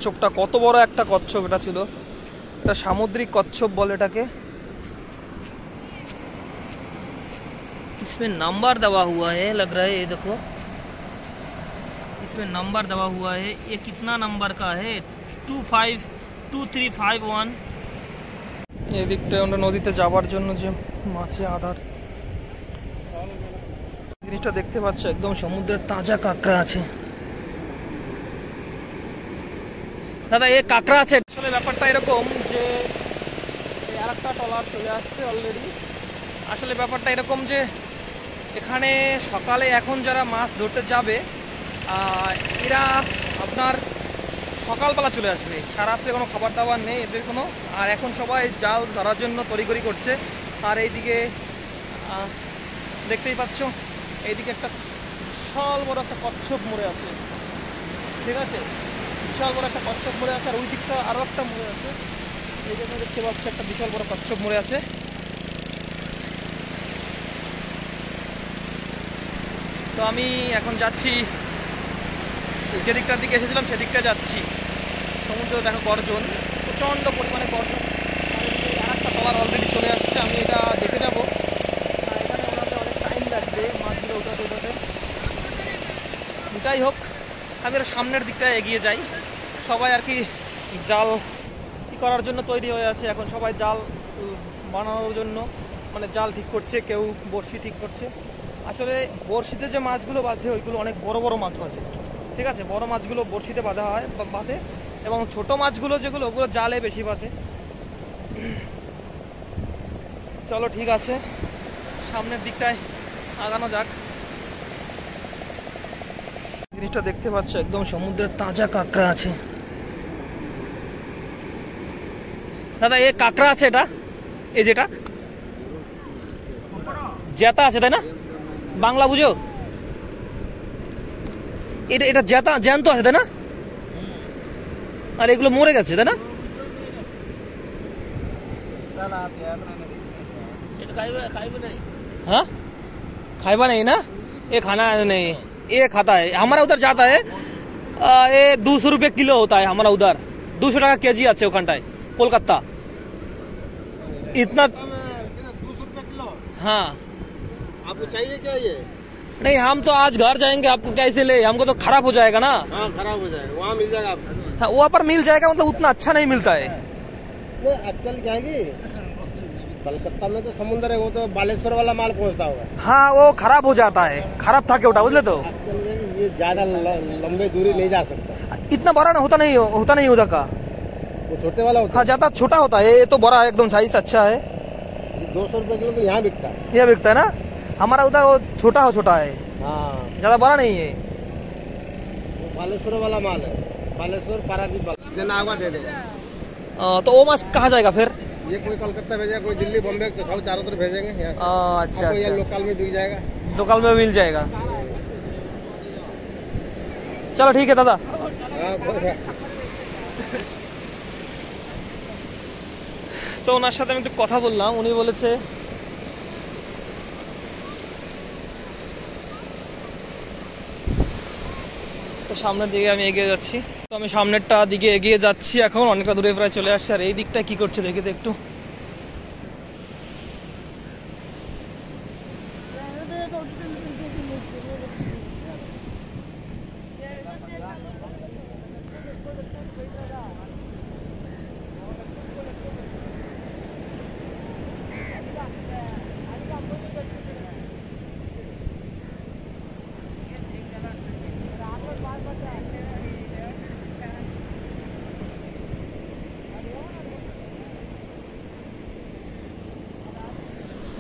কচ্ছপটা কত বড় একটা কচ্ছপ এটা ছিল, এটা সামুদ্রিক কচ্ছপ বলে এটাকে। इसमें नंबर दबा हुआ है, लग रहा है, ये देखो इसमें नंबर दबा हुआ है। ये कितना नंबर का है? 252351। এই দিকটায় আমরা নদীতে যাবার জন্য যে মাছে আধার জিনিসটা দেখতে পাচ্ছ, একদম সমুদ্রের তাজা কাঁকড়া আছে। দাদা এ কাঁকড়া আছে। আসলে ব্যাপারটা এরকম যে আরেকটা ট্রলার চলে আসছে অলরেডি। আসলে ব্যাপারটা এরকম যে এখানে সকালে এখন যারা মাছ ধরতে যাবে এরা আপনার সকালবেলা চলে আসবে, সারাত্রে কোনো খাবার দাবার নেই এদের কোনো। আর এখন সবাই জাল ধরার জন্য তড়িঘড়ি করছে। আর এইদিকে দেখতেই পাচ্ছ, এইদিকে একটা বিশাল বড় একটা কচ্ছপ মরে আছে, ঠিক আছে, বিশাল বড় একটা কচ্ছপ মরে আছে। আর ওই দিকটা আরও একটা মরে আছে, এই জন্য দেখতে পাচ্ছ একটা বিশাল বড় কচ্ছপ মরে আছে। তো আমি এখন যাচ্ছি যে দিকটার দিকে এসেছিলাম সেদিকটা যাচ্ছি। সমুদ্র দেখো গর্জন, প্রচণ্ড পরিমাণে গর্জন। আর একটা ট্রলার অলরেডি চলে আসছে, আমি এটা দেখে যাবো। এখানে ওনাদের অনেক টাইম লাগবে মাছগুলো উঠাতে উঠাতে। যাই হোক, আমি এর সামনের দিকটায় এগিয়ে যাই। সবাই আর কি জাল করার জন্য তৈরি হয়ে আছে। এখন সবাই জাল বানানোর জন্য মানে জাল ঠিক করছে, কেউ বড়শি ঠিক করছে। আসলে বড়শিতে যে মাছগুলো বাঁধে ওইগুলো অনেক বড় বড় মাছ বাঁধে, ঠিক আছে, বড় মাছগুলো বড়শিতে বাঁধা হয় বাঁধে, এবং ছোট মাছগুলো যেগুলো ওগুলো জালে বেশি বাঁধে। চলো ঠিক আছে, সামনের দিকটায় আগানো যাক। জিনিসটা দেখতে পাচ্ছ, একদম সমুদ্রের তাজা কাঁকড়া আছে। দাদা এ কাঁকড়া আছে, এটা এই যেটা জ্যাতা আছে তাই না? বাংলা বুঝো? এটা এটা জ্যাতা জ্যান্ত আছে তাই না? আর এগুলো মরে গেছে তাই না? हाँ खाइबा नहीं ना, ये खाना नहीं, ये खाता है। हमारा उधर जाता है ये 200 रुपये किलो होता है हमारा उधर, 200 টাকা কেজি আছে ওখানটায় कोलकाता। इतना 200 रुपये किलो? हाँ। आपको चाहिए क्या ये? नहीं, हम तो आज घर जाएंगे, आपको कैसे ले, हमको तो खराब हो जाएगा ना। हाँ खराब हो जाएगा, वहाँ मिल जाएगा आपको। हाँ, वहाँ पर मिल जाएगा, मतलब उतना अच्छा नहीं मिलता है। एक्चुअल क्या है कि कलकत्ता में तो समुद्र है, वो तो बालेश्वर वाला माल पहुँचता होगा। हाँ वो खराब हो जाता है, खराब था के उठा बुझले तो। ये ज्यादा लंबे दूरी नहीं जा सकता, इतना बड़ा ना होता नहीं उधर का, वो छोटे वाला होता है। हाँ ज्यादा छोटा होता है, ये तो बड़ा है, एकदम साइज अच्छा है। 200 रुपये किलो तो यहाँ बिकता है। ये बिकता है ना, हमारा उधर वो छोटा है, हाँ ज्यादा बड़ा नहीं है। वो बालेश्वर वाला माल है, बालेश्वर पारादीप देना होगा, दे देगा। तो वो माछ कहाँ जाएगा फिर? ये कोई कलकत्ता भेजेगा, कोई दिल्ली बॉम्बे साउथ चारों तरफ भेजेंगे। अच्छा अच्छा, लोकल में बिक जाएगा, लोकल में मिल जाएगा। चलो ठीक है दादा। তো ওনার সাথে আমি একটু কথা বললাম, উনি বলেছে তো সামনের দিকে আমি এগিয়ে যাচ্ছি। তো আমি সামনেরটা দিকে এগিয়ে যাচ্ছি, এখন অনেকটা দূরে প্রায় চলে আসছে। আর এই দিকটা কি করছে দেখি তো একটু।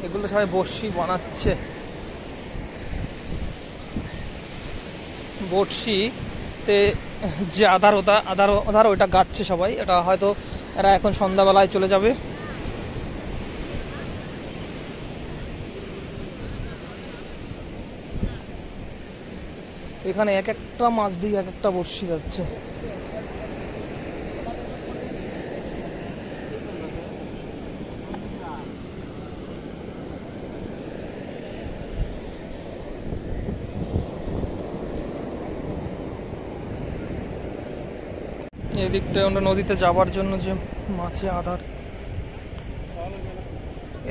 এগুলো সবাই বড়শি বানাচ্ছে, বড়শিতে যে আধার ওইটা গাচ্ছে সবাই। এটা হয়তো এরা এখন সন্ধ্যাবেলায় চলে যাবে। এখানে এক একটা মাছ দিয়ে এক একটা বড়শি যাচ্ছে। এদিকটায় আমরা নদীতে যাওয়ার জন্য যে মাছে আধার,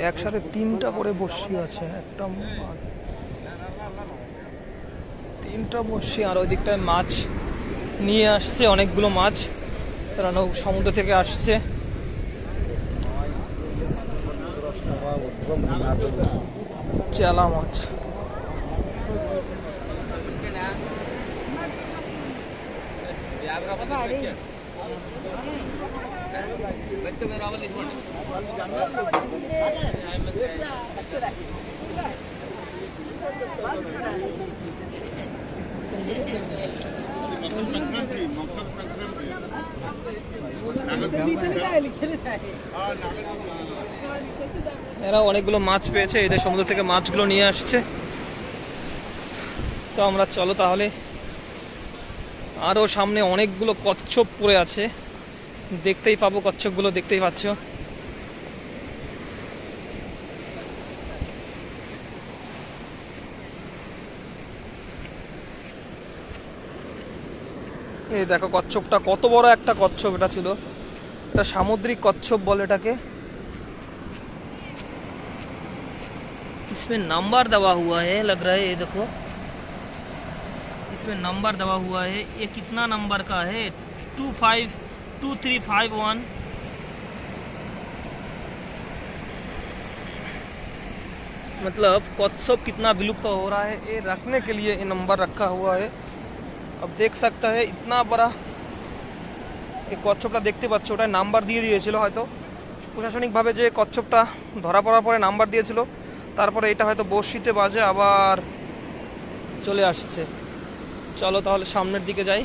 একসাথে 3টা করে বড়শি আছে, একটা মাছ 3টা বড়শি। আর ওই দিকটায় মাছ নিয়ে আসছে, অনেকগুলো মাছ তারা সমুদ্র থেকে আসছে। চেলা মাছ। এরা অনেকগুলো মাছ পেয়েছে, এদের সমুদ্র থেকে মাছগুলো নিয়ে আসছে। তো আমরা চলো তাহলে, আরো সামনে অনেকগুলো কচ্ছপ পড়ে আছে, দেখতেই পাবো কচ্ছপগুলো, দেখতেই পাচ্ছ। এই দেখো কচ্ছপটা, কত বড় একটা কচ্ছপ এটা ছিল, এটা সামুদ্রিক কচ্ছপ বলে এটাকে। इसमें नंबर दबा हुआ है, लग रहा है, ये देखो इसमें नंबर दबा हुआ है। ये कितना नंबर का है? 252351। मतलब कच्छप कितना विलुप्त हो रहा है, ये रखने के लिए ये नंबर रखा हुआ है। अब देख सकता है इतना बड़ा এই কচ্ছপটা দেখতে পাচ্ছ, ওটা নাম্বার দিয়ে দিয়েছিল হয়তো প্রশাসনিকভাবে, যে কচ্ছপটা ধরা পড়ার পরে নাম্বার দিয়েছিল, তারপরে এটা হয়তো বড়শিতে বাজে আবার চলে আসছে। চলো তাহলে সামনের দিকে যাই।